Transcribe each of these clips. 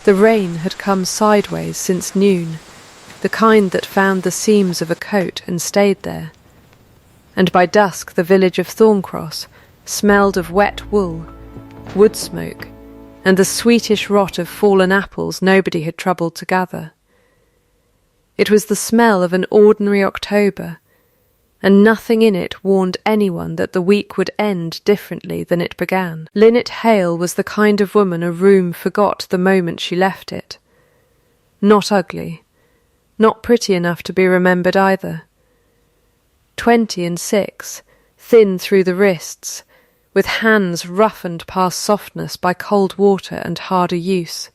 The rain had come sideways since noon, the kind that found the seams of a coat and stayed there. And by dusk the village of Thorncross smelled of wet wool, wood smoke, and the sweetish rot of fallen apples nobody had troubled to gather. It was the smell of an ordinary October, and nothing in it warned anyone that the week would end differently than it began. Linnet Hale was the kind of woman a room forgot the moment she left it. Not ugly, not pretty enough to be remembered either. 26, thin through the wrists, with hands roughened past softness by cold water and harder use.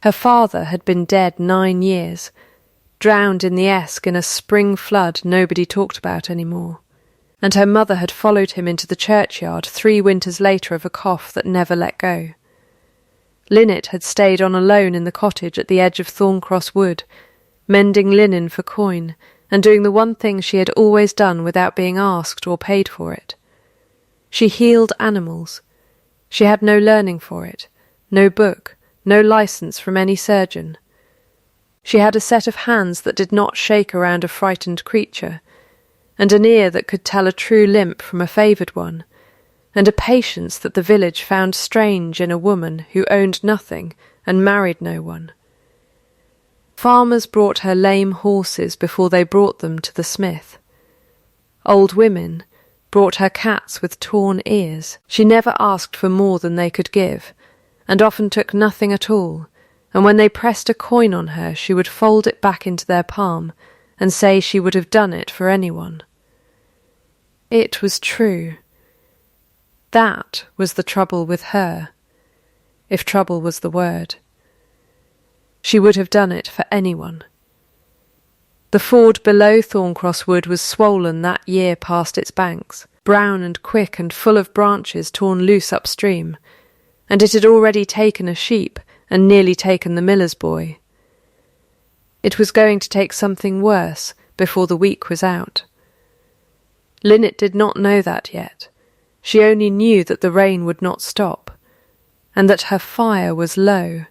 Her father had been dead 9 years, drowned in the Esk in a spring flood nobody talked about any more, and her mother had followed him into the churchyard 3 winters later of a cough that never let go. Linnet had stayed on alone in the cottage at the edge of Thorncross Wood, mending linen for coin, and doing the one thing she had always done without being asked or paid for it. She healed animals. She had no learning for it, no book, no license from any surgeon. She had a set of hands that did not shake around a frightened creature, and an ear that could tell a true limp from a favoured one, and a patience that the village found strange in a woman who owned nothing and married no one. Farmers brought her lame horses before they brought them to the smith. Old women brought her cats with torn ears. She never asked for more than they could give, and often took nothing at all, and when they pressed a coin on her she would fold it back into their palm and say she would have done it for anyone. It was true. That was the trouble with her, if trouble was the word. She would have done it for anyone. The ford below Thorncross Wood was swollen that year past its banks, brown and quick and full of branches torn loose upstream, and it had already taken a sheep and nearly taken the miller's boy. It was going to take something worse before the week was out. Linnet did not know that yet. She only knew that the rain would not stop, and that her fire was low,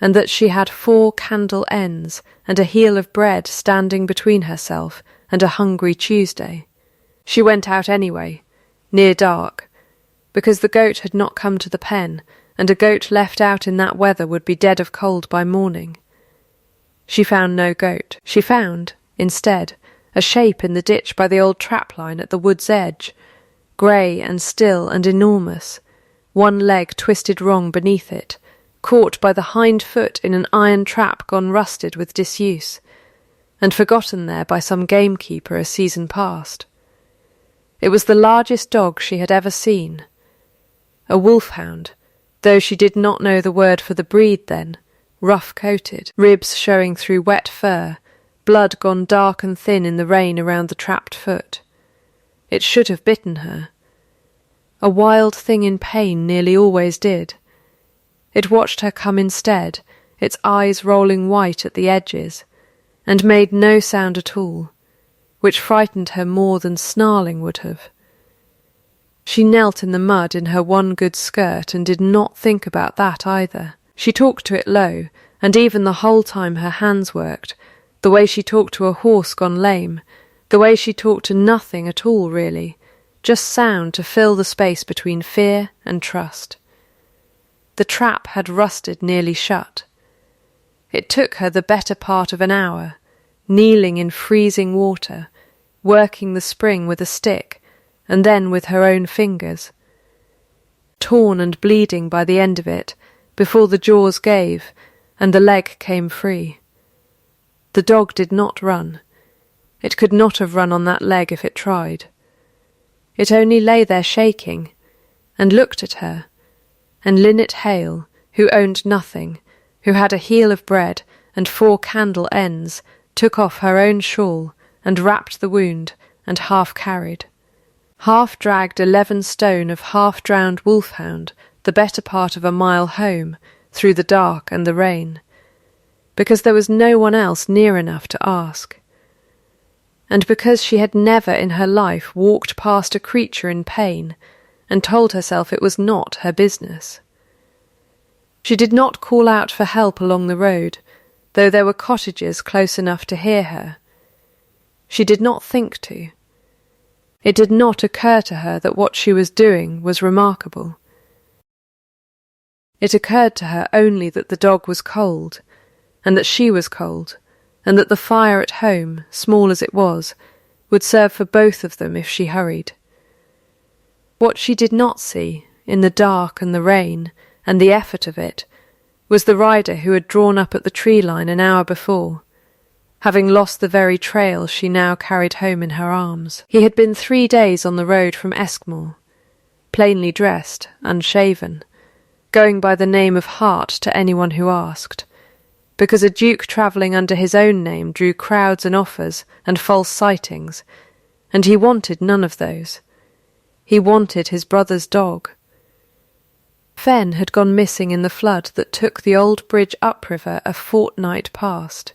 and that she had 4 candle ends and a heel of bread standing between herself and a hungry Tuesday. She went out anyway, near dark, because the goat had not come to the pen, and a goat left out in that weather would be dead of cold by morning. She found no goat. She found, instead, a shape in the ditch by the old trap-line at the wood's edge, grey and still and enormous, one leg twisted wrong beneath it, caught by the hind foot in an iron trap gone rusted with disuse, and forgotten there by some gamekeeper a season past. It was the largest dog she had ever seen, a wolfhound, though she did not know the word for the breed then, rough-coated, ribs showing through wet fur, blood gone dark and thin in the rain around the trapped foot. It should have bitten her. A wild thing in pain nearly always did. It watched her come instead, its eyes rolling white at the edges, and made no sound at all, which frightened her more than snarling would have. She knelt in the mud in her one good skirt and did not think about that either. She talked to it low, and even the whole time her hands worked, the way she talked to a horse gone lame, the way she talked to nothing at all really, just sound to fill the space between fear and trust. The trap had rusted nearly shut. It took her the better part of an hour, kneeling in freezing water, working the spring with a stick, and then with her own fingers. Torn and bleeding by the end of it, before the jaws gave, and the leg came free. The dog did not run. It could not have run on that leg if it tried. It only lay there shaking, and looked at her, and Linnet Hale, who owned nothing, who had a heel of bread and 4 candle ends, took off her own shawl and wrapped the wound and half-carried. Half-dragged 11 stone of half-drowned Wolfhound the better part of a mile home through the dark and the rain, because there was no one else near enough to ask, and because she had never in her life walked past a creature in pain and told herself it was not her business. She did not call out for help along the road, though there were cottages close enough to hear her. She did not think to. It did not occur to her that what she was doing was remarkable. It occurred to her only that the dog was cold, and that she was cold, and that the fire at home, small as it was, would serve for both of them if she hurried. What she did not see, in the dark and the rain, and the effort of it, was the rider who had drawn up at the tree line an hour before, having lost the very trail she now carried home in her arms. He had been 3 days on the road from Eskmore, plainly dressed, unshaven, going by the name of Hart to anyone who asked, because a duke travelling under his own name drew crowds and offers and false sightings, and he wanted none of those. He wanted his brother's dog. Fen had gone missing in the flood that took the old bridge upriver a fortnight past,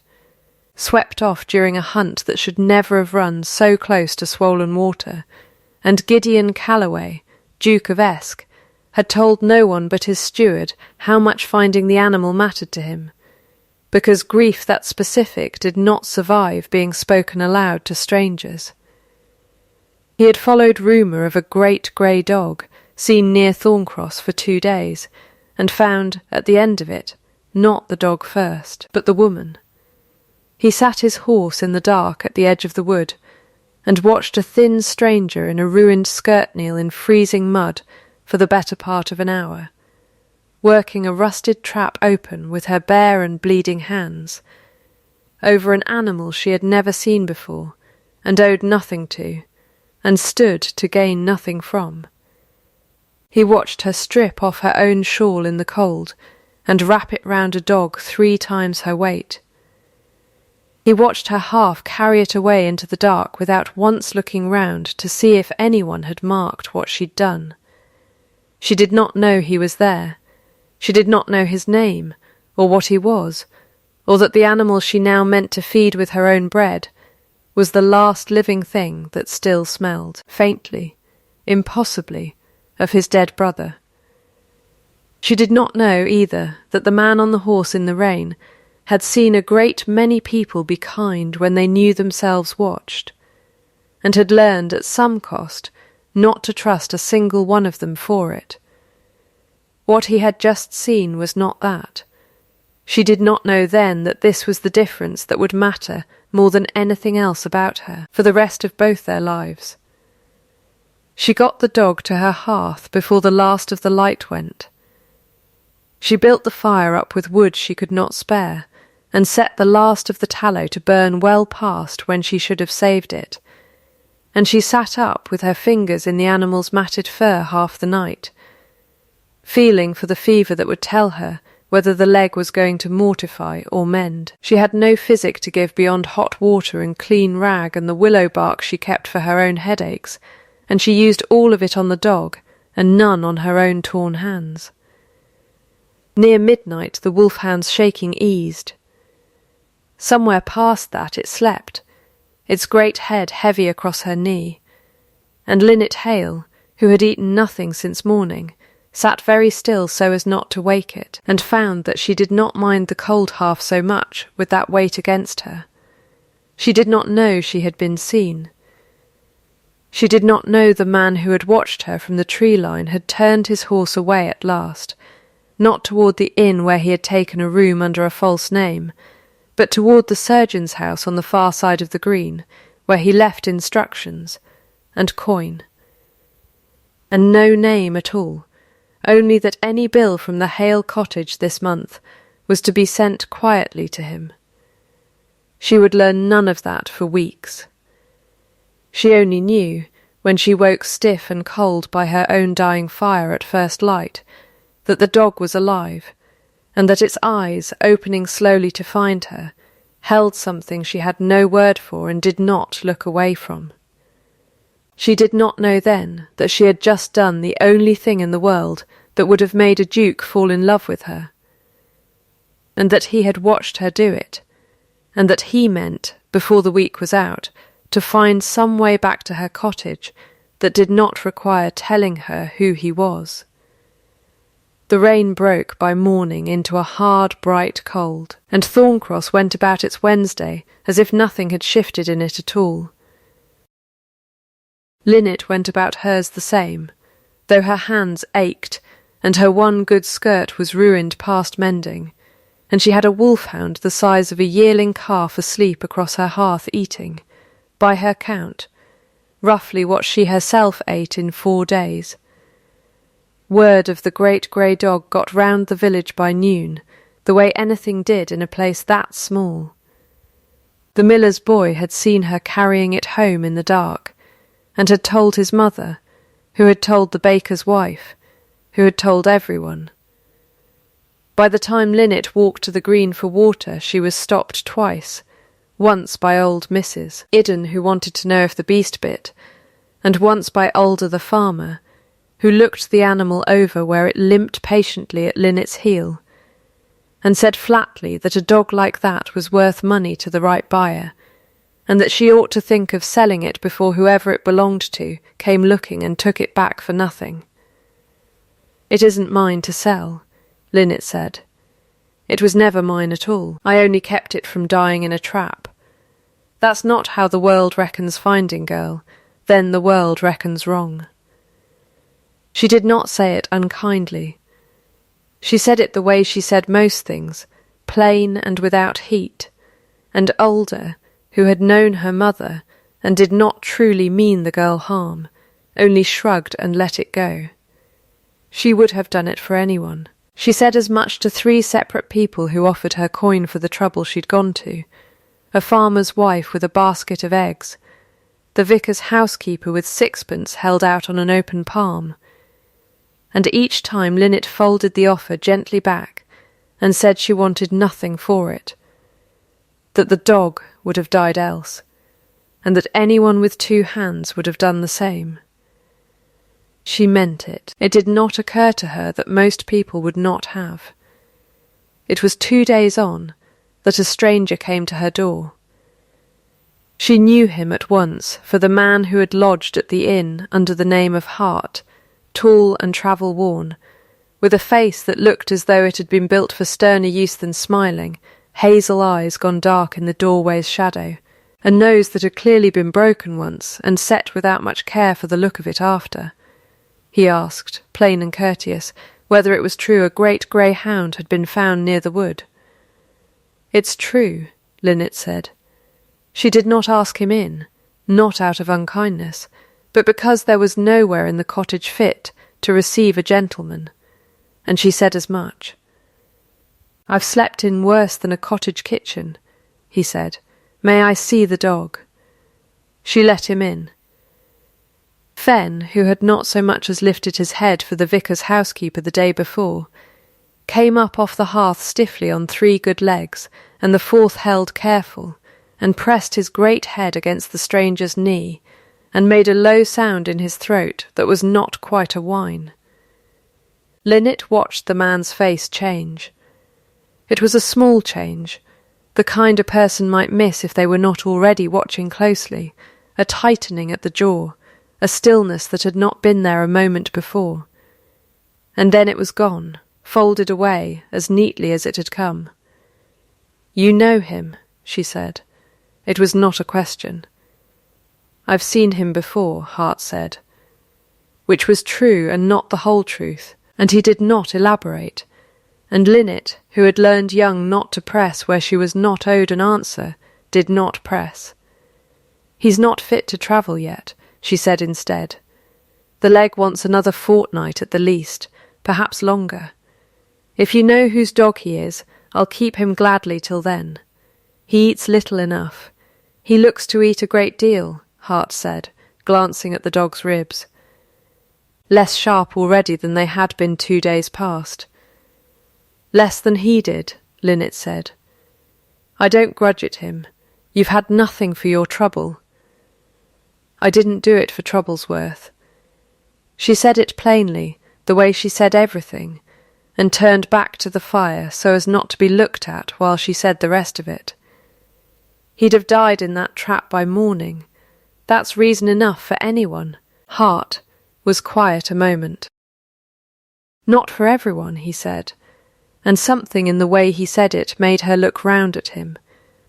swept off during a hunt that should never have run so close to swollen water, and Gideon Calloway, Duke of Esk, had told no one but his steward how much finding the animal mattered to him, because grief that specific did not survive being spoken aloud to strangers. He had followed rumour of a great grey dog seen near Thorncross for 2 days, and found, at the end of it, not the dog first, but the woman. He sat his horse in the dark at the edge of the wood, and watched a thin stranger in a ruined skirt-kneel in freezing mud for the better part of an hour, working a rusted trap open with her bare and bleeding hands, over an animal she had never seen before, and owed nothing to, and stood to gain nothing from. He watched her strip off her own shawl in the cold, and wrap it round a dog 3 times her weight. He watched her half carry it away into the dark without once looking round to see if anyone had marked what she'd done. She did not know he was there. She did not know his name, or what he was, or that the animal she now meant to feed with her own bread was the last living thing that still smelled, faintly, impossibly, of his dead brother. She did not know, either, that the man on the horse in the rain had seen a great many people be kind when they knew themselves watched, and had learned at some cost not to trust a single one of them for it. What he had just seen was not that. She did not know then that this was the difference that would matter more than anything else about her for the rest of both their lives. She got the dog to her hearth before the last of the light went. She built the fire up with wood she could not spare, and set the last of the tallow to burn well past when she should have saved it, and she sat up with her fingers in the animal's matted fur half the night, feeling for the fever that would tell her whether the leg was going to mortify or mend. She had no physic to give beyond hot water and clean rag and the willow bark she kept for her own headaches, and she used all of it on the dog, and none on her own torn hands. Near midnight the wolfhound's shaking eased. Somewhere past that it slept, its great head heavy across her knee, and Linnet Hale, who had eaten nothing since morning, sat very still so as not to wake it, and found that she did not mind the cold half so much with that weight against her. She did not know she had been seen. She did not know the man who had watched her from the tree line had turned his horse away at last, not toward the inn where he had taken a room under a false name, but toward the surgeon's house on the far side of the green, where he left instructions, and coin. And no name at all, only that any bill from the Hale cottage this month was to be sent quietly to him. She would learn none of that for weeks. She only knew, when she woke stiff and cold by her own dying fire at first light, that the dog was alive, and that its eyes, opening slowly to find her, held something she had no word for and did not look away from. She did not know then that she had just done the only thing in the world that would have made a duke fall in love with her, and that he had watched her do it, and that he meant, before the week was out, to find some way back to her cottage that did not require telling her who he was. The rain broke by morning into a hard, bright cold, and Thorncross went about its Wednesday as if nothing had shifted in it at all. Linnet went about hers the same, though her hands ached, and her one good skirt was ruined past mending, and she had a wolfhound the size of a yearling calf asleep across her hearth eating, by her count, roughly what she herself ate in 4 days. Word of the great grey dog got round the village by noon, the way anything did in a place that small. The miller's boy had seen her carrying it home in the dark, and had told his mother, who had told the baker's wife, who had told everyone. By the time Linnet walked to the green for water, she was stopped twice, once by old Mrs. Gideon, who wanted to know if the beast bit, and once by Alder the farmer, who looked the animal over where it limped patiently at Linnet's heel, and said flatly that a dog like that was worth money to the right buyer, and that she ought to think of selling it before whoever it belonged to came looking and took it back for nothing. "It isn't mine to sell," Linnet said. "It was never mine at all. I only kept it from dying in a trap. That's not how the world reckons finding, girl. Then the world reckons wrong." She did not say it unkindly. She said it the way she said most things, plain and without heat, and Alder, who had known her mother and did not truly mean the girl harm, only shrugged and let it go. She would have done it for anyone. She said as much to 3 separate people who offered her coin for the trouble she'd gone to: a farmer's wife with a basket of eggs, the vicar's housekeeper with 6pence held out on an open palm, and each time Linnet folded the offer gently back and said she wanted nothing for it, that the dog would have died else, and that anyone with 2 hands would have done the same. She meant it. It did not occur to her that most people would not have. It was 2 days on that a stranger came to her door. She knew him at once for the man who had lodged at the inn under the name of Hart, tall and travel-worn, with a face that looked as though it had been built for sterner use than smiling, hazel eyes gone dark in the doorway's shadow, a nose that had clearly been broken once and set without much care for the look of it after. He asked, plain and courteous, whether it was true a great grey hound had been found near the wood. "It's true," Linnet said. She did not ask him in, not out of unkindness, but because there was nowhere in the cottage fit to receive a gentleman, and she said as much. "I've slept in worse than a cottage kitchen," he said. "May I see the dog?" She let him in. Fen, who had not so much as lifted his head for the vicar's housekeeper the day before, came up off the hearth stiffly on 3 good legs, and the 4th held careful, and pressed his great head against the stranger's knee, and made a low sound in his throat that was not quite a whine. Linnet watched the man's face change. It was a small change, the kind a person might miss if they were not already watching closely, a tightening at the jaw, a stillness that had not been there a moment before. And then it was gone, folded away as neatly as it had come. "You know him," she said. It was not a question. "I've seen him before," Hart said, which was true and not the whole truth, and he did not elaborate, and Linnet, who had learned young not to press where she was not owed an answer, did not press. "He's not fit to travel yet," she said instead. "The leg wants another fortnight at the least, perhaps longer. If you know whose dog he is, I'll keep him gladly till then. He eats little enough. He looks to eat a great deal," Hart said, glancing at the dog's ribs. "Less sharp already than they had been 2 days past." "Less than he did," Linnet said. "I don't grudge it him. You've had nothing for your trouble." "I didn't do it for trouble's worth." She said it plainly, the way she said everything, and turned back to the fire so as not to be looked at while she said the rest of it. "He'd have died in that trap by morning. That's reason enough for anyone." Hart was quiet a moment. Not for everyone, he said, and something in the way he said it made her look round at him,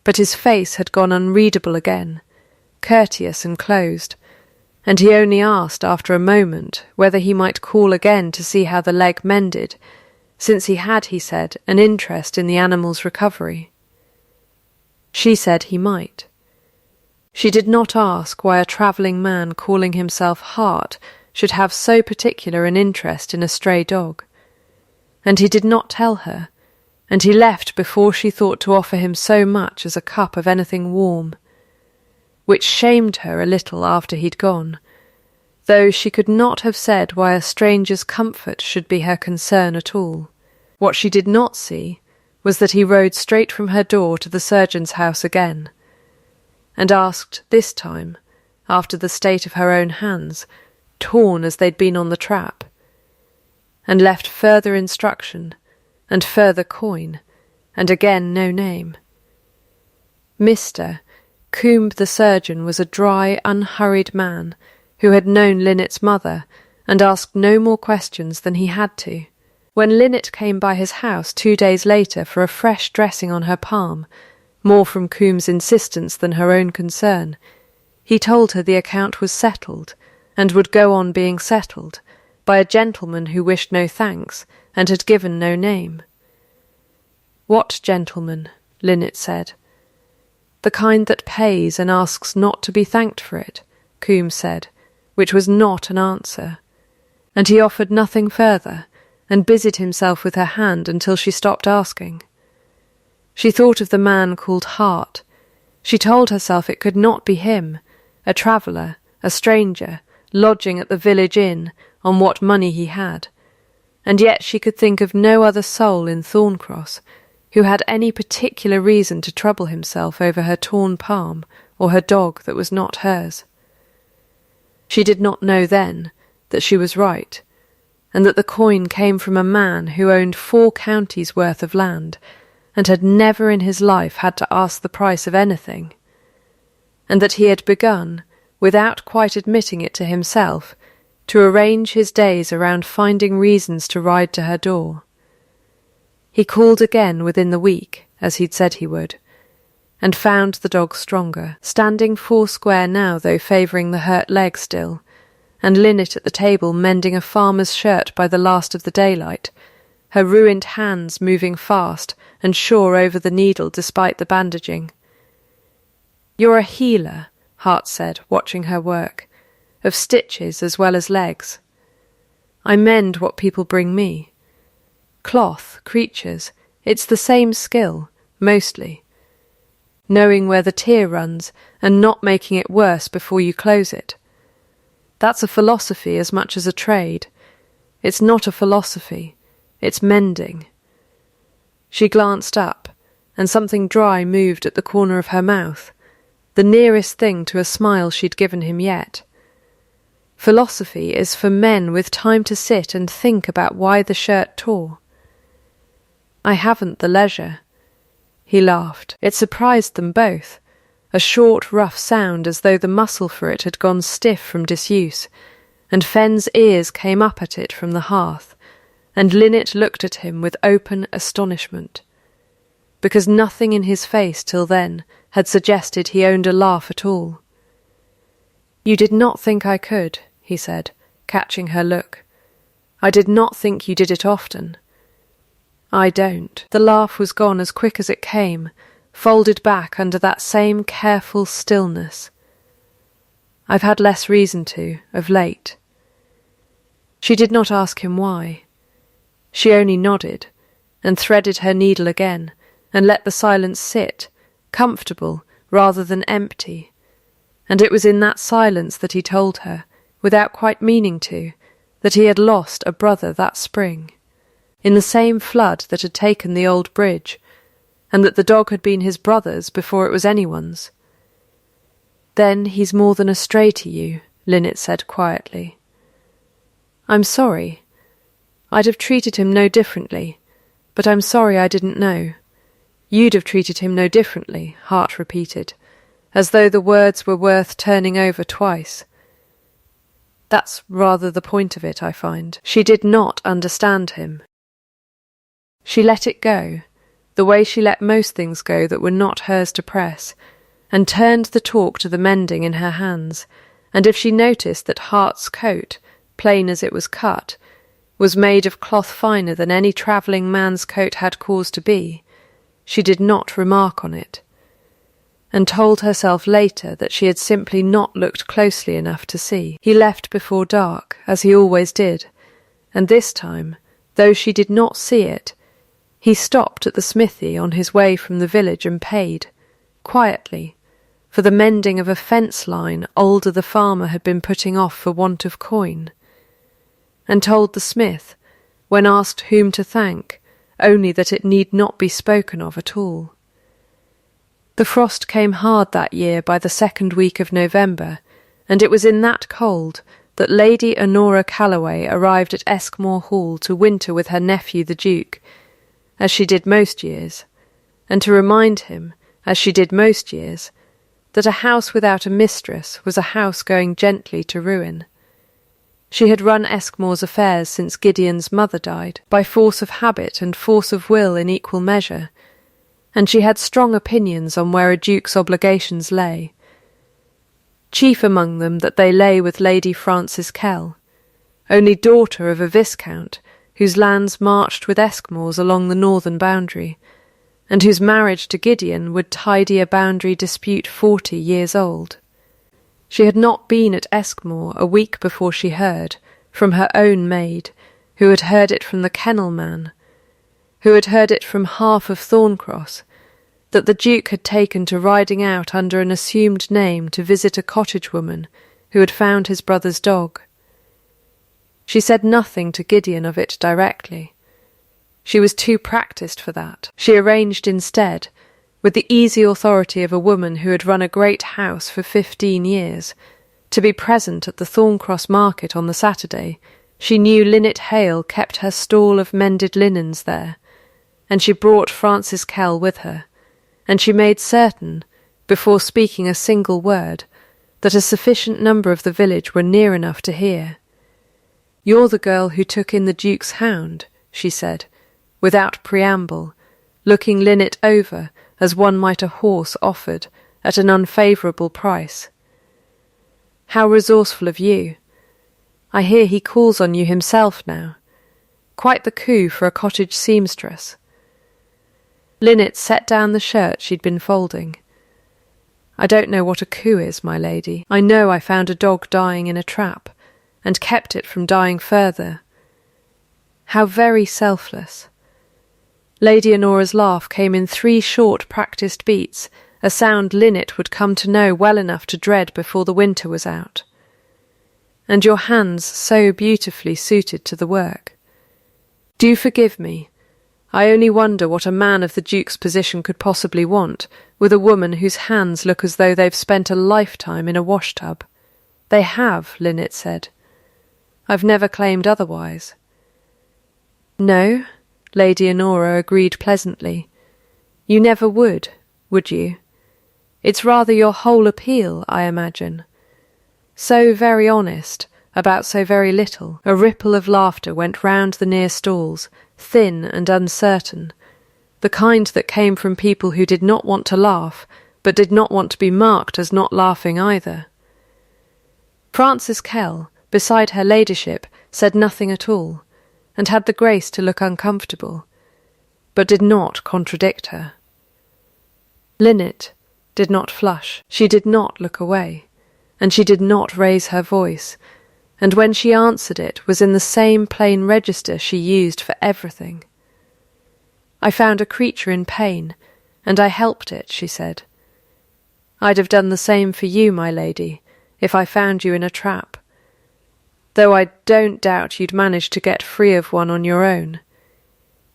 but his face had gone unreadable again, courteous and closed, and he only asked after a moment whether he might call again to see how the leg mended, since he had, he said, an interest in the animal's recovery. She said he might. She did not ask why a travelling man calling himself Hart should have so particular an interest in a stray dog, and he did not tell her, and he left before she thought to offer him so much as a cup of anything warm, which shamed her a little after he'd gone, though she could not have said why a stranger's comfort should be her concern at all. What she did not see was that he rode straight from her door to the surgeon's house again, and asked this time, after the state of her own hands, torn as they'd been on the trap, and left further instruction, and further coin, and again no name. Mr. Coombe the surgeon was a dry, unhurried man who had known Linnet's mother and asked no more questions than he had to. When Linnet came by his house 2 days later for a fresh dressing on her palm, more from Coombe's insistence than her own concern, he told her the account was settled, and would go on being settled, by a gentleman who wished no thanks, and had given no name. What gentleman? Linnet said. The kind that pays and asks not to be thanked for it, Coombe said, which was not an answer, and he offered nothing further, and busied himself with her hand until she stopped asking. She thought of the man called Hart. She told herself it could not be him, a traveller, a stranger, lodging at the village inn on what money he had, and yet she could think of no other soul in Thorncross who had any particular reason to trouble himself over her torn palm or her dog that was not hers. She did not know then that she was right, and that the coin came from a man who owned 4 counties' worth of land, and had never in his life had to ask the price of anything, and that he had begun, without quite admitting it to himself, to arrange his days around finding reasons to ride to her door. He called again within the week, as he'd said he would, and found the dog stronger, standing 4 square now, though favouring the hurt leg still, and Linnet at the table mending a farmer's shirt by the last of the daylight, her ruined hands moving fast and sure over the needle despite the bandaging. "You're a healer," Hart said, watching her work, "of stitches as well as legs. I mend what people bring me. Cloth, creatures, it's the same skill, mostly. Knowing where the tear runs and not making it worse before you close it. That's a philosophy as much as a trade. It's not a philosophy, it's mending." She glanced up, and something dry moved at the corner of her mouth, the nearest thing to a smile she'd given him yet. Philosophy is for men with time to sit and think about why the shirt tore. "I haven't the leisure." He laughed. It surprised them both, a short, rough sound as though the muscle for it had gone stiff from disuse, and Fenn's ears came up at it from the hearth, and Linnet looked at him with open astonishment, because nothing in his face till then had suggested he owned a laugh at all. "You did not think I could," he said, catching her look. "I did not think you did it often." "I don't." The laugh was gone as quick as it came, folded back under that same careful stillness. "I've had less reason to, of late." She did not ask him why. She only nodded, and threaded her needle again, and let the silence sit, comfortable rather than empty, and it was in that silence that he told her, without quite meaning to, that he had lost a brother that spring, in the same flood that had taken the old bridge, and that the dog had been his brother's before it was anyone's. "Then he's more than a stray to you," Linnet said quietly. "I'm sorry. I'd have treated him no differently, but I'm sorry I didn't know." "You'd have treated him no differently," Hart repeated, as though the words were worth turning over twice. That's rather the point of it, I find. She did not understand him. She let it go, the way she let most things go that were not hers to press, and turned the talk to the mending in her hands, and if she noticed that Hart's coat, plain as it was cut, was made of cloth finer than any travelling man's coat had cause to be, she did not remark on it, and told herself later that she had simply not looked closely enough to see. He left before dark, as he always did, and this time, though she did not see it, he stopped at the smithy on his way from the village and paid, quietly, for the mending of a fence line Older the farmer had been putting off for want of coin, and told the smith, when asked whom to thank, only that it need not be spoken of at all. The frost came hard that year by the 2nd week of November, and it was in that cold that Lady Honora Calloway arrived at Eskmore Hall to winter with her nephew the Duke, as she did most years, and to remind him, as she did most years, that a house without a mistress was a house going gently to ruin. She had run Eskmore's affairs since Gideon's mother died, by force of habit and force of will in equal measure, and she had strong opinions on where a duke's obligations lay, chief among them that they lay with Lady Frances Kell, only daughter of a viscount, whose lands marched with Eskmore's along the northern boundary, and whose marriage to Gideon would tidy a boundary dispute 40 years old. She had not been at Eskmore a week before she heard, from her own maid, who had heard it from the kennel man, who had heard it from half of Thorncross, that the Duke had taken to riding out under an assumed name to visit a cottage woman who had found his brother's dog. She said nothing to Gideon of it directly. She was too practised for that. She arranged instead, with the easy authority of a woman who had run a great house for 15 years, to be present at the Thorncross market on the Saturday. She knew Linnet Hale kept her stall of mended linens there, and she brought Frances Kell with her, and she made certain, before speaking a single word, that a sufficient number of the village were near enough to hear. "You're the girl who took in the Duke's hound," she said, without preamble, looking Linnet over as one might a horse offered at an unfavourable price. "How resourceful of you. I hear he calls on you himself now. Quite the coup for a cottage seamstress." Linnet set down the shirt she'd been folding. "I don't know what a coup is, my lady. I know I found a dog dying in a trap, and kept it from dying further. How very selfless." Lady Honora's laugh came in 3 short practised beats, a sound Linnet would come to know well enough to dread before the winter was out. "And your hands so beautifully suited to the work. Do forgive me. I only wonder what a man of the Duke's position could possibly want, with a woman whose hands look as though they've spent a lifetime in a wash-tub." "They have," Linnet said. "I've never claimed otherwise." "No," Lady Honora agreed pleasantly. "You never would you? It's rather your whole appeal, I imagine. So very honest, about so very little." A ripple of laughter went round the near stalls, thin and uncertain, the kind that came from people who did not want to laugh, but did not want to be marked as not laughing either. Frances Kell, beside her ladyship, said nothing at all, and had the grace to look uncomfortable, but did not contradict her. Linnet did not flush, she did not look away, and she did not raise her voice, and when she answered it was in the same plain register she used for everything. "I found a creature in pain, and I helped it," she said. "I'd have done the same for you, my lady, if I found you in a trap, though I don't doubt you'd manage to get free of one on your own.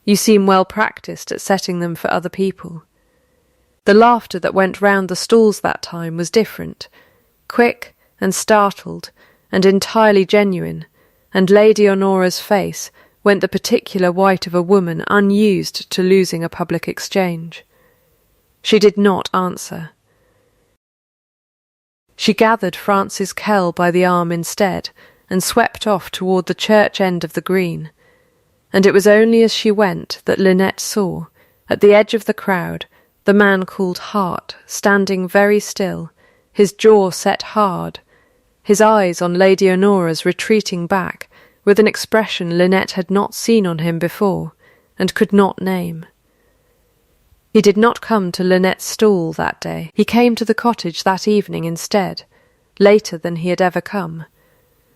You seem well practised at setting them for other people." The laughter that went round the stalls that time was different, quick and startled, and entirely genuine, and Lady Honora's face went the particular white of a woman unused to losing a public exchange. She did not answer. She gathered Frances Kell by the arm instead, and swept off toward the church end of the green, and it was only as she went that Lynette saw, at the edge of the crowd, the man called Hart standing very still, his jaw set hard, his eyes on Lady Honora's retreating back, with an expression Lynette had not seen on him before, and could not name. He did not come to Lynette's stall that day. He came to the cottage that evening instead, later than he had ever come,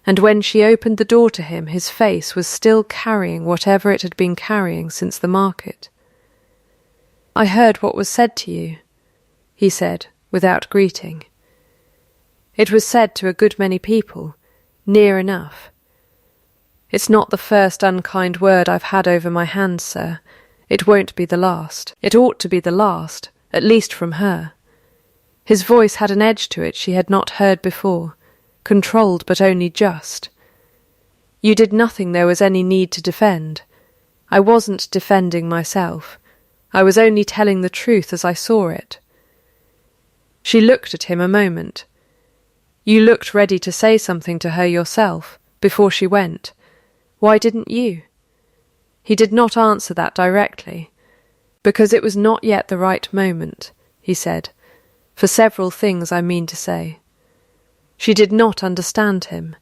and when she opened the door to him his face was still carrying whatever it had been carrying since the market. "I heard what was said to you," he said, without greeting. "It was said to a good many people, near enough. It's not the first unkind word I've had over my hands, sir. It won't be the last. It ought to be the last, at least from her." His voice had an edge to it she had not heard before, controlled but only just. "You did nothing there was any need to defend. I wasn't defending myself. I was only telling the truth as I saw it." She looked at him a moment. "You looked ready to say something to her yourself, before she went. Why didn't you?" He did not answer that directly. "Because it was not yet the right moment," he said. "For several things, I mean to say." She did not understand him,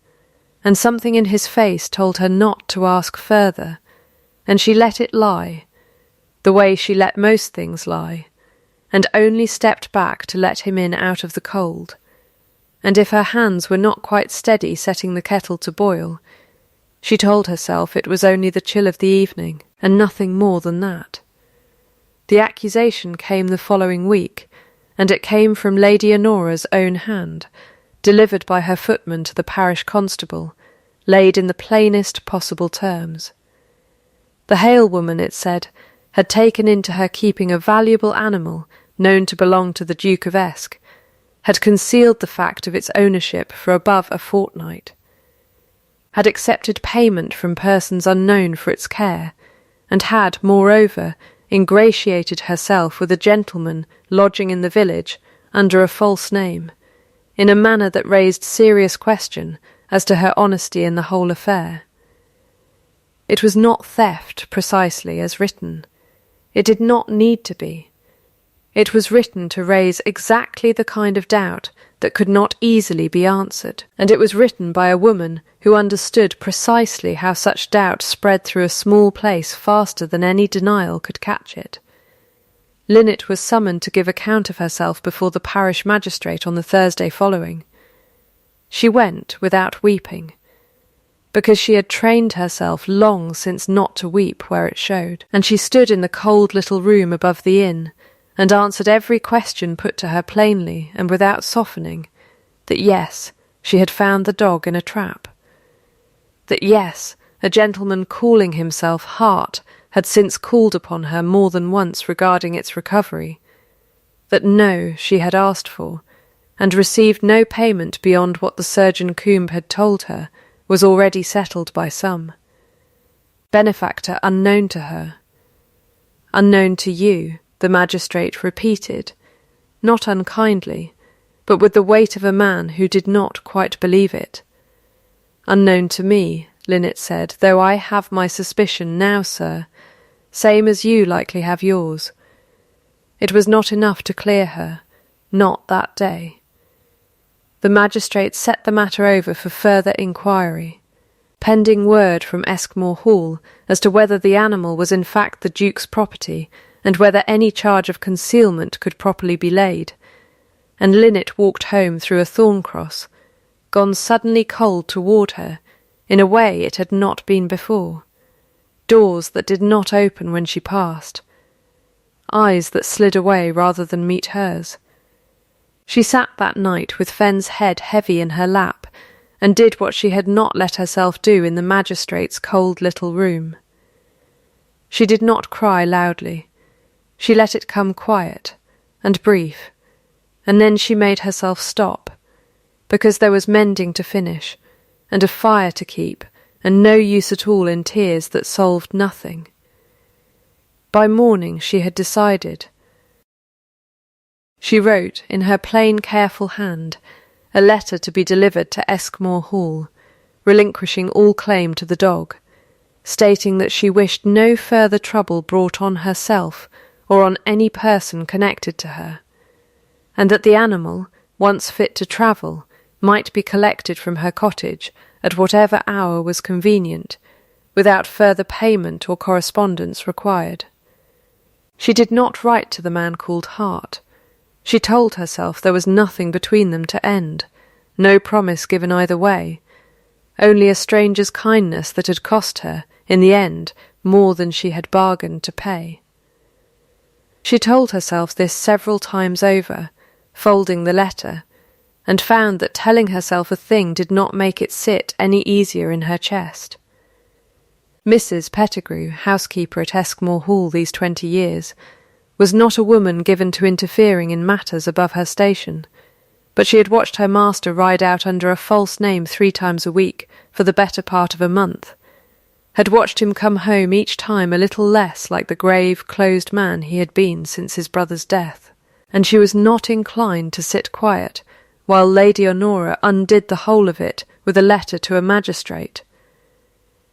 and something in his face told her not to ask further, and she let it lie, the way she let most things lie, and only stepped back to let him in out of the cold. And if her hands were not quite steady setting the kettle to boil, she told herself it was only the chill of the evening, and nothing more than that. The accusation came the following week, and it came from Lady Honora's own hand, delivered by her footman to the parish constable, laid in the plainest possible terms. The Hale woman, it said, had taken into her keeping a valuable animal known to belong to the Duke of Esk, had concealed the fact of its ownership for above a fortnight, had accepted payment from persons unknown for its care, and had, moreover, ingratiated herself with a gentleman lodging in the village under a false name, in a manner that raised serious question as to her honesty in the whole affair. It was not theft precisely as written. It did not need to be. It was written to raise exactly the kind of doubt that could not easily be answered, and it was written by a woman who understood precisely how such doubt spread through a small place faster than any denial could catch it. Lynette was summoned to give account of herself before the parish magistrate on the Thursday following. She went without weeping, because she had trained herself long since not to weep where it showed, and she stood in the cold little room above the inn, and answered every question put to her plainly and without softening, that yes, she had found the dog in a trap, that yes, a gentleman calling himself Hart had since called upon her more than once regarding its recovery, that no, she had asked for, and received no payment beyond what the surgeon Coombe had told her was already settled by some. Benefactor unknown to her. Unknown to you, the magistrate repeated, not unkindly, but with the weight of a man who did not quite believe it. Unknown to me, Lynette said, though I have my suspicion now, sir, same as you likely have yours. It was not enough to clear her, not that day. The magistrate set the matter over for further inquiry, pending word from Eskmore Hall as to whether the animal was in fact the Duke's property, and whether any charge of concealment could properly be laid, and Lynette walked home through a thorn-cross, gone suddenly cold toward her, in a way it had not been before, doors that did not open when she passed, eyes that slid away rather than meet hers. She sat that night with Fenn's head heavy in her lap, and did what she had not let herself do in the magistrate's cold little room. She did not cry loudly. She let it come quiet and brief, and then she made herself stop, because there was mending to finish, and a fire to keep, and no use at all in tears that solved nothing. By morning she had decided. She wrote, in her plain, careful hand, a letter to be delivered to Eskmore Hall, relinquishing all claim to the dog, stating that she wished no further trouble brought on herself or on any person connected to her, and that the animal, once fit to travel, might be collected from her cottage at whatever hour was convenient, without further payment or correspondence required. She did not write to the man called Hart. She told herself there was nothing between them to end, no promise given either way, only a stranger's kindness that had cost her, in the end, more than she had bargained to pay. She told herself this several times over, folding the letter, and found that telling herself a thing did not make it sit any easier in her chest. Mrs. Pettigrew, housekeeper at Eskmore Hall these 20 years, was not a woman given to interfering in matters above her station, but she had watched her master ride out under a false name 3 times a week for the better part of a month, had watched him come home each time a little less like the grave, closed man he had been since his brother's death, and she was not inclined to sit quiet while Lady Honora undid the whole of it with a letter to a magistrate.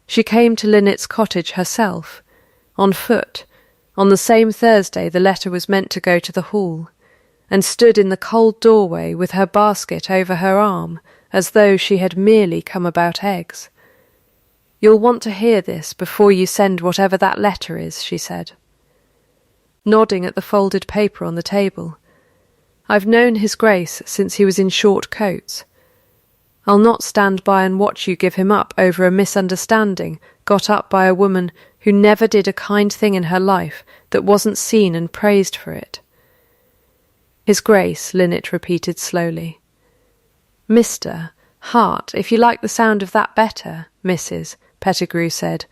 She came to Linnet's cottage herself, on foot, on the same Thursday the letter was meant to go to the Hall, and stood in the cold doorway with her basket over her arm, as though she had merely come about eggs. "You'll want to hear this before you send whatever that letter is," she said, nodding at the folded paper on the table. "I've known His Grace since he was in short coats. I'll not stand by and watch you give him up over a misunderstanding got up by a woman who never did a kind thing in her life that wasn't seen and praised for it." "His Grace," Linnet repeated slowly. "Mr. Hart, if you like the sound of that better, Mrs., Pettigrew said,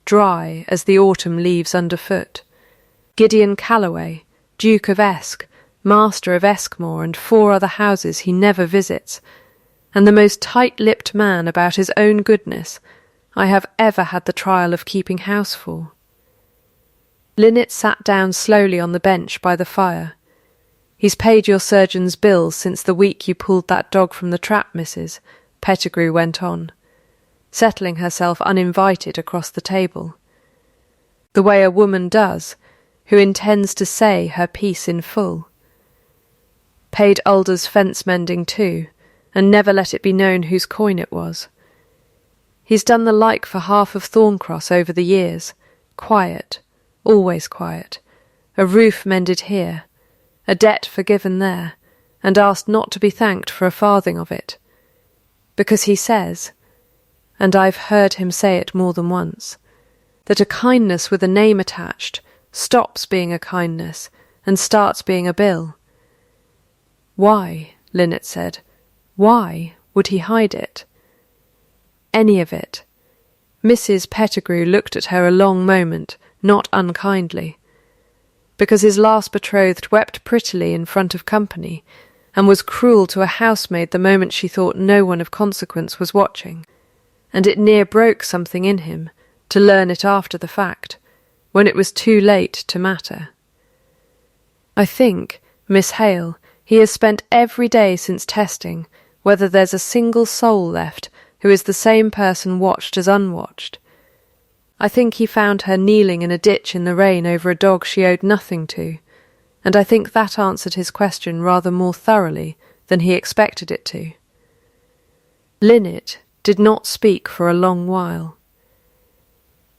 dry as the autumn leaves underfoot. "Gideon Calloway, Duke of Esk, master of Eskmore and 4 other houses he never visits, and the most tight-lipped man about his own goodness I have ever had the trial of keeping house for." Linnet sat down slowly on the bench by the fire. "He's paid your surgeon's bills since the week you pulled that dog from the trap, Mrs., Pettigrew went on, settling herself uninvited across the table, the way a woman does who intends to say her piece in full. "Paid Alder's fence-mending too, and never let it be known whose coin it was. He's done the like for half of Thorncross over the years, quiet, always quiet, a roof mended here, a debt forgiven there, and asked not to be thanked for a farthing of it, because he says, and I've heard him say it more than once, that a kindness with a name attached stops being a kindness and starts being a bill." "Why," Linnet said, "why would he hide it?" "Any of it." Mrs. Pettigrew looked at her a long moment, not unkindly. "Because his last betrothed wept prettily in front of company, and was cruel to a housemaid the moment she thought no one of consequence was watching, and it near broke something in him, to learn it after the fact, when it was too late to matter. I think, Miss Hale, he has spent every day since testing whether there's a single soul left who is the same person watched as unwatched. I think he found her kneeling in a ditch in the rain over a dog she owed nothing to, and I think that answered his question rather more thoroughly than he expected it to." Linnet did not speak for a long while.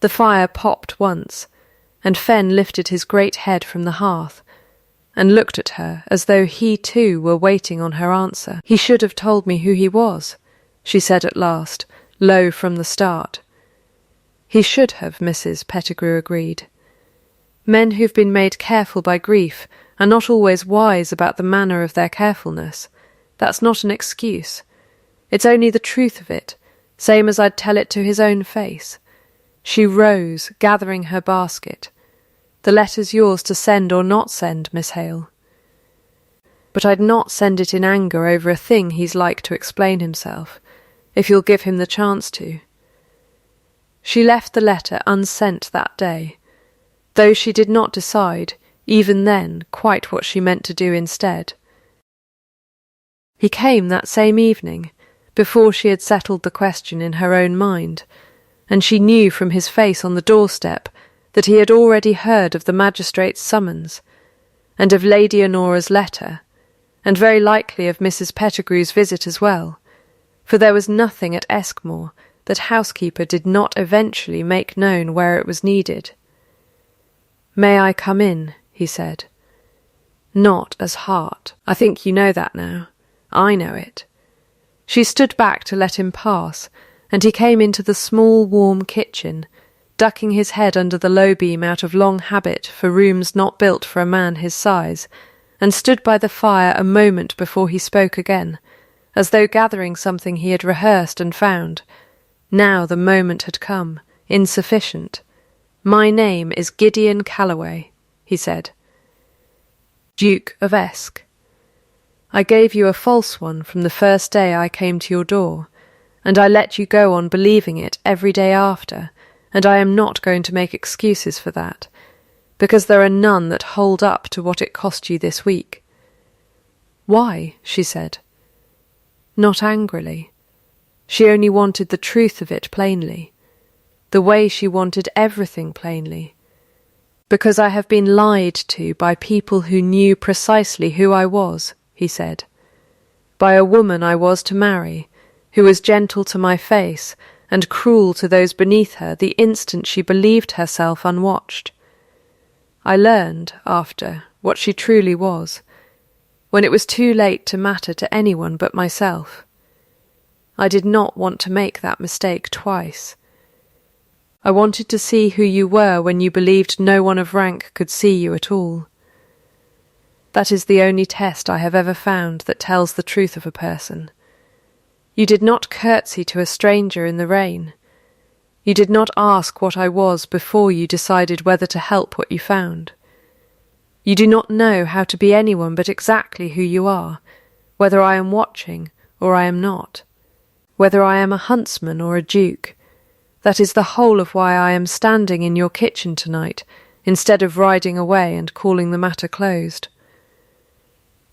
The fire popped once, and Fenn lifted his great head from the hearth, and looked at her as though he too were waiting on her answer. "He should have told me who he was," she said at last, low from the start. "He should have," Mrs. Pettigrew agreed. "Men who've been made careful by grief are not always wise about the manner of their carefulness. That's not an excuse. It's only the truth of it, same as I'd tell it to his own face." She rose, gathering her basket. "The letter's yours to send or not send, Miss Hale. But I'd not send it in anger over a thing he's like to explain himself, if you'll give him the chance to." She left the letter unsent that day, though she did not decide, even then, quite what she meant to do instead. He came that same evening, before she had settled the question in her own mind, and she knew from his face on the doorstep that he had already heard of the magistrate's summons, and of Lady Honora's letter, and very likely of Mrs. Pettigrew's visit as well, for there was nothing at Eskmore that housekeeper did not eventually make known where it was needed. "May I come in?" he said. Not as Hart. "I think you know that now. I know it." She stood back to let him pass, and he came into the small, warm kitchen, ducking his head under the low beam out of long habit for rooms not built for a man his size, and stood by the fire a moment before he spoke again, as though gathering something he had rehearsed and found. Now the moment had come, insufficient. "My name is Gideon Calloway," he said. "Duke of Esk. I gave you a false one from the first day I came to your door, and I let you go on believing it every day after, and I am not going to make excuses for that, because there are none that hold up to what it cost you this week." "Why?" she said. Not angrily. She only wanted the truth of it plainly, the way she wanted everything plainly. "Because I have been lied to by people who knew precisely who I was," he said. "By a woman I was to marry, who was gentle to my face and cruel to those beneath her the instant she believed herself unwatched. I learned, after, what she truly was, when it was too late to matter to anyone but myself. I did not want to make that mistake twice. I wanted to see who you were when you believed no one of rank could see you at all. That is the only test I have ever found that tells the truth of a person. You did not curtsy to a stranger in the rain. You did not ask what I was before you decided whether to help what you found. You do not know how to be anyone but exactly who you are, whether I am watching or I am not, whether I am a huntsman or a duke. That is the whole of why I am standing in your kitchen tonight, instead of riding away and calling the matter closed."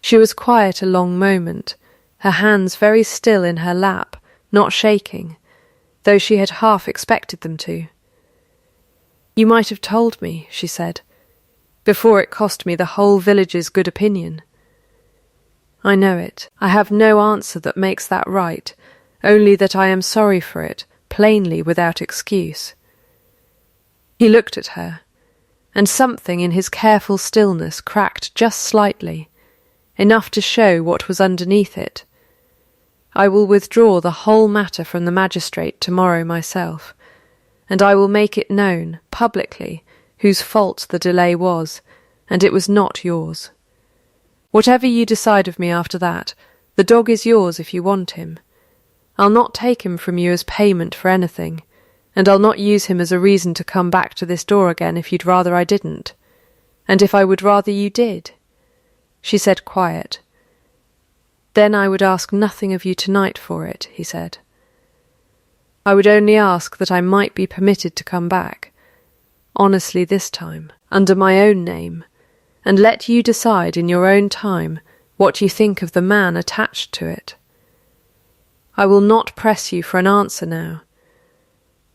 She was quiet a long moment, her hands very still in her lap, not shaking, though she had half expected them to. "You might have told me," she said, "before it cost me the whole village's good opinion." "I know it. I have no answer that makes that right, only that I am sorry for it, plainly without excuse." He looked at her, and something in his careful stillness cracked just slightly, enough to show what was underneath it. "I will withdraw the whole matter from the magistrate tomorrow myself, and I will make it known, publicly, whose fault the delay was, and it was not yours. Whatever you decide of me after that, the dog is yours if you want him. I'll not take him from you as payment for anything, and I'll not use him as a reason to come back to this door again if you'd rather I didn't, and if I would rather you did," she said quiet. "Then I would ask nothing of you tonight for it," he said. "I would only ask that I might be permitted to come back, honestly this time, under my own name, and let you decide in your own time what you think of the man attached to it. I will not press you for an answer now.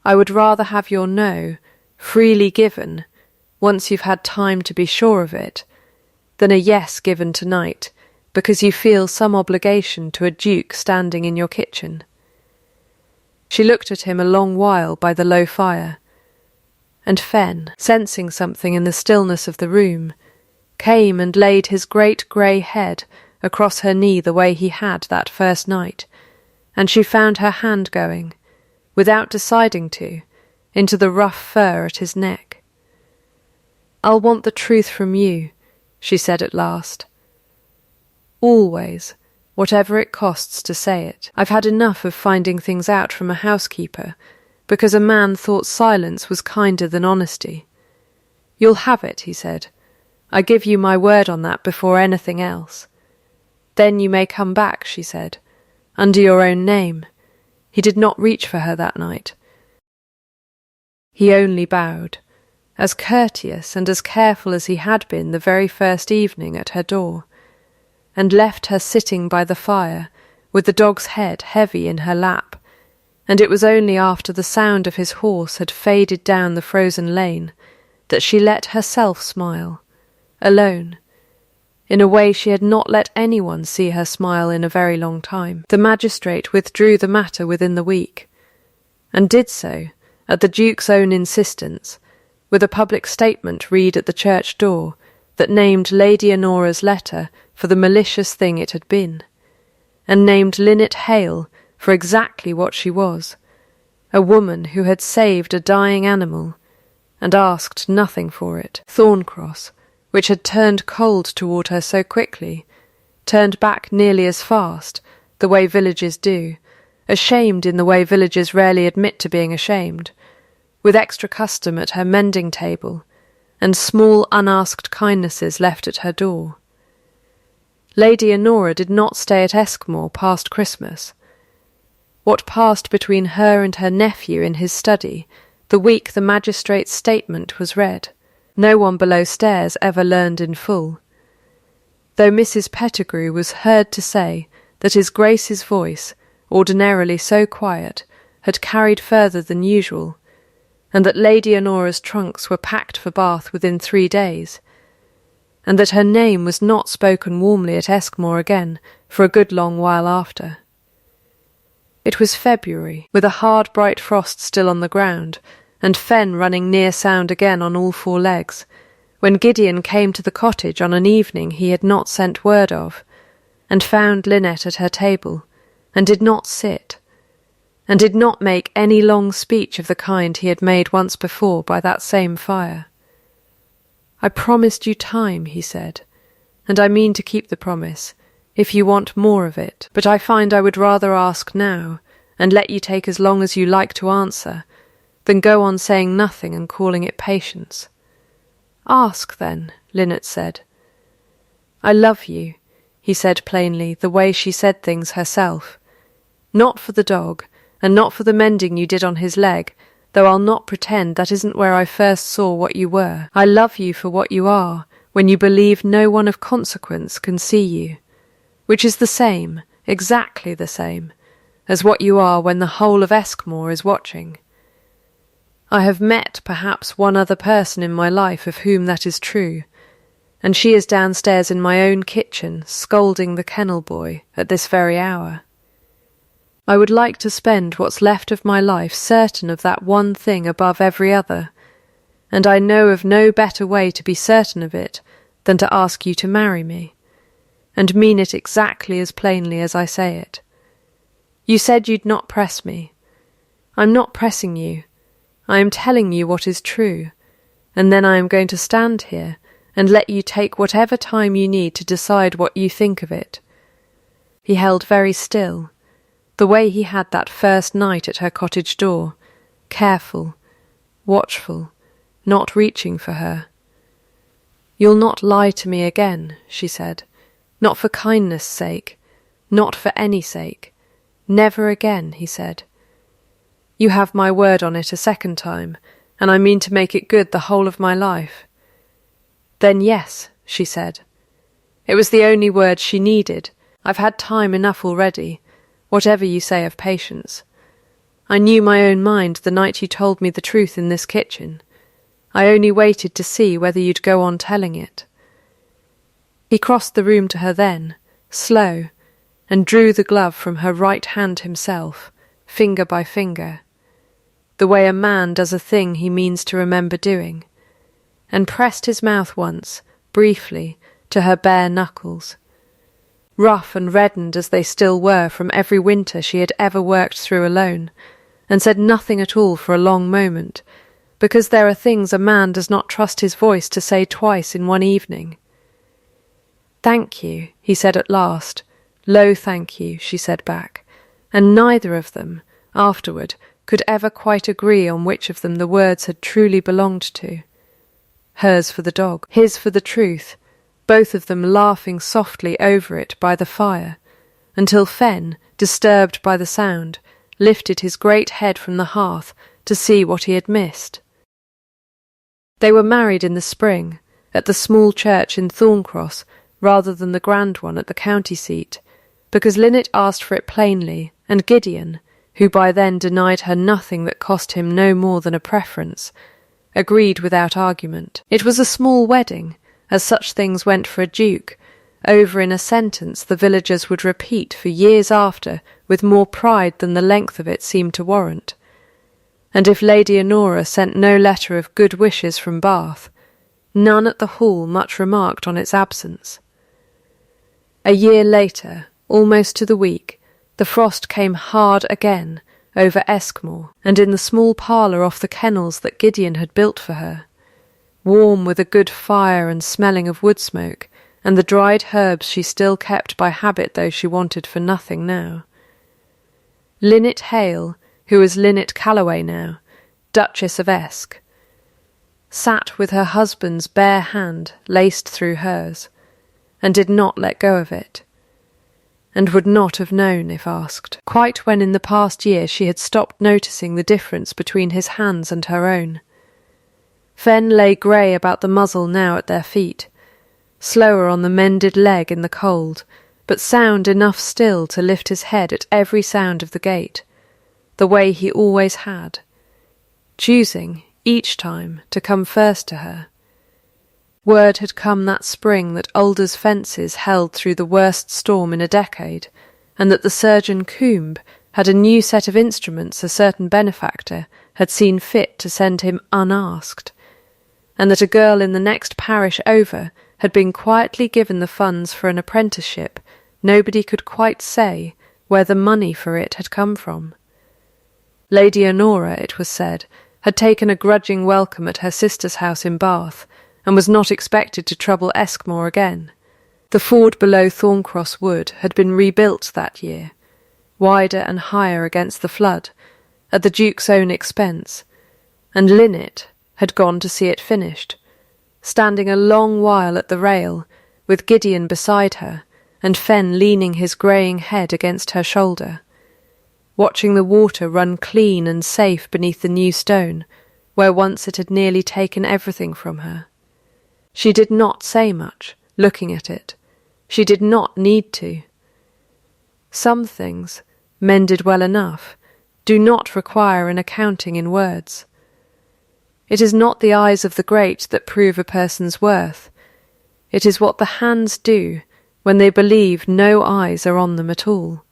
I would rather have your no, freely given, once you've had time to be sure of it, than a yes given tonight, because you feel some obligation to a duke standing in your kitchen." She looked at him a long while by the low fire, and Fenn, sensing something in the stillness of the room, came and laid his great grey head across her knee the way he had that first night, and she found her hand going, without deciding to, into the rough fur at his neck. "I'll want the truth from you," she said at last. "Always, whatever it costs to say it. I've had enough of finding things out from a housekeeper, because a man thought silence was kinder than honesty. You'll have it," he said. "I give you my word on that before anything else. Then you may come back," she said, "under your own name." He did not reach for her that night. He only bowed, as courteous and as careful as he had been the very first evening at her door, and left her sitting by the fire with the dog's head heavy in her lap, and it was only after the sound of his horse had faded down the frozen lane that she let herself smile, alone, in a way she had not let anyone see her smile in a very long time. The magistrate withdrew the matter within the week, and did so, at the Duke's own insistence, with a public statement read at the church door that named Lady Honora's letter for the malicious thing it had been, and named Linnet Hale for exactly what she was, a woman who had saved a dying animal, and asked nothing for it. Thorncross, which had turned cold toward her so quickly, turned back nearly as fast, the way villages do, ashamed in the way villages rarely admit to being ashamed, with extra custom at her mending table, and small unasked kindnesses left at her door. Lady Honora did not stay at Eskmore past Christmas. What passed between her and her nephew in his study the week the magistrate's statement was read, no one below stairs ever learned in full, though Mrs. Pettigrew was heard to say that his Grace's voice, ordinarily so quiet, had carried further than usual, and that Lady Honora's trunks were packed for Bath within 3 days, and that her name was not spoken warmly at Eskmore again for a good long while after. It was February, with a hard bright frost still on the ground, and fen running near sound again on all 4 legs, when Gideon came to the cottage on an evening he had not sent word of, and found Linnet at her table, and did not sit, and did not make any long speech of the kind he had made once before by that same fire. "I promised you time," he said, "and I mean to keep the promise, if you want more of it, but I find I would rather ask now, and let you take as long as you like to answer, than go on saying nothing and calling it patience." "Ask, then," Linnet said. "I love you," he said plainly, the way she said things herself. "Not for the dog, and not for the mending you did on his leg, though I'll not pretend that isn't where I first saw what you were. I love you for what you are, when you believe no one of consequence can see you, which is the same, exactly the same, as what you are when the whole of Eskmore is watching. I have met perhaps one other person in my life of whom that is true, and she is downstairs in my own kitchen scolding the kennel boy at this very hour. I would like to spend what's left of my life certain of that one thing above every other, and I know of no better way to be certain of it than to ask you to marry me, and mean it exactly as plainly as I say it. You said you'd not press me. I'm not pressing you. I am telling you what is true, and then I am going to stand here and let you take whatever time you need to decide what you think of it." He held very still, the way he had that first night at her cottage door, careful, watchful, not reaching for her. "You'll not lie to me again," she said, "not for kindness' sake, not for any sake. Never again," he said. "You have my word on it a second time, and I mean to make it good the whole of my life." "Then yes," she said. It was the only word she needed. "I've had time enough already, whatever you say of patience. I knew my own mind the night you told me the truth in this kitchen. I only waited to see whether you'd go on telling it." He crossed the room to her then, slow, and drew the glove from her right hand himself, finger by finger, the way a man does a thing he means to remember doing, and pressed his mouth once, briefly, to her bare knuckles, rough and reddened as they still were from every winter she had ever worked through alone, and said nothing at all for a long moment, because there are things a man does not trust his voice to say twice in one evening. "Thank you," he said at last. "Low thank you," she said back, and neither of them, afterward, could ever quite agree on which of them the words had truly belonged to. Hers for the dog, his for the truth, both of them laughing softly over it by the fire, until Fen, disturbed by the sound, lifted his great head from the hearth to see what he had missed. They were married in the spring, at the small church in Thorncross rather than the grand one at the county seat, because Linnet asked for it plainly, and Gideon, who by then denied her nothing that cost him no more than a preference, agreed without argument. It was a small wedding, as such things went for a duke, over in a sentence the villagers would repeat for years after with more pride than the length of it seemed to warrant. And if Lady Honora sent no letter of good wishes from Bath, none at the hall much remarked on its absence. A year later, almost to the week, the frost came hard again over Eskmore, and in the small parlour off the kennels that Gideon had built for her, warm with a good fire and smelling of wood smoke, and the dried herbs she still kept by habit though she wanted for nothing now. Linnet Hale, who was Linnet Calloway now, Duchess of Esk, sat with her husband's bare hand laced through hers, and did not let go of it, and would not have known if asked, quite when in the past year she had stopped noticing the difference between his hands and her own. Fen lay grey about the muzzle now at their feet, slower on the mended leg in the cold, but sound enough still to lift his head at every sound of the gate, the way he always had, choosing, each time, to come first to her. Word had come that spring that Alder's fences held through the worst storm in a decade, and that the surgeon Coombe had a new set of instruments a certain benefactor had seen fit to send him unasked, and that a girl in the next parish over had been quietly given the funds for an apprenticeship nobody could quite say where the money for it had come from. Lady Honora, it was said, had taken a grudging welcome at her sister's house in Bath, and was not expected to trouble Eskmore again. The ford below Thorncross Wood had been rebuilt that year, wider and higher against the flood, at the Duke's own expense, and Linnet had gone to see it finished, standing a long while at the rail, with Gideon beside her, and Fen leaning his greying head against her shoulder, watching the water run clean and safe beneath the new stone, where once it had nearly taken everything from her. She did not say much, looking at it. She did not need to. Some things, mended well enough, do not require an accounting in words. It is not the eyes of the great that prove a person's worth. It is what the hands do when they believe no eyes are on them at all.